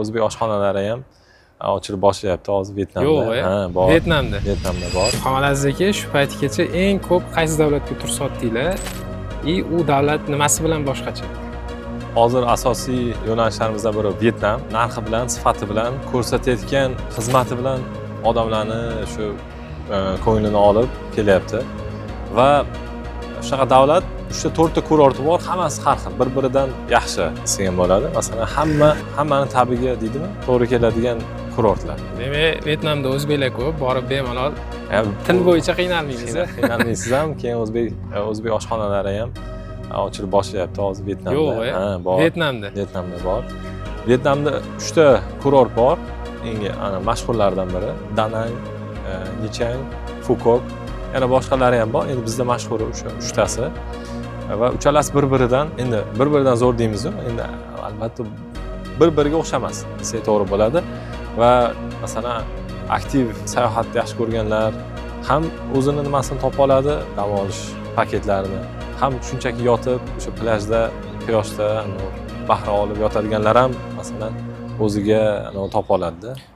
o'zbek oshxonalari ham ochilib boshlayapti hozir Vyetnamda. Yo'q, Ha, bor. Vyetnamda. Vyetnamda bor. Xonalaziz aka, shu paytgacha eng ko'p qaysi davlatga tur sotdinglar? U davlat nimasi bilan boshqacha? Hozir asosiy yo'nalishlarimizdan biri Vyetnam. Narxi bilan, sifati bilan, ko'rsatayotgan xizmati bilan odamlarni shu ko'nglini olib kelyapti. Va shunaqa davlat 3-4 ta kurorti bor, hammasi har xil, bir-biridan yaxshi degan bo'ladi. Masalan, hammani tabiga deydimi, to'g'ri keladigan kurortlar. Demak, Vyetnamda o'zbeklar ko'p, borib bemalol til bo'yicha qiynalmaysiz. Qiynalmaysiz ham, keyin o'zbek oshxonalari ham ochilib boshlayapti hozir Vyetnamda. Yo'q, bor. Vyetnamda. Vyetnamda bor. Vyetnamda 3 ta kurort bor. Eng mashhurlardan biri Danang, Nha Trang, Phu Quoc. Yana boshqalari ham bor. Endi bizda mashhuri o'sha 3 tasi. Va uchalasi bir-biridan zo'r deymiz-ku. Endi albatta bir-biriga o'xshamas desak to'g'ri bo'ladi. Va masalan, aktiv sayohatni yaxshi ko'rganlar ham o'zini nimasini topa oladi, dam olish paketlarini. Ham shunchaki yotib, o'sha plyajda, quyoshda bahra olib yotadiganlar ham masalan o'ziga topa oladi-da.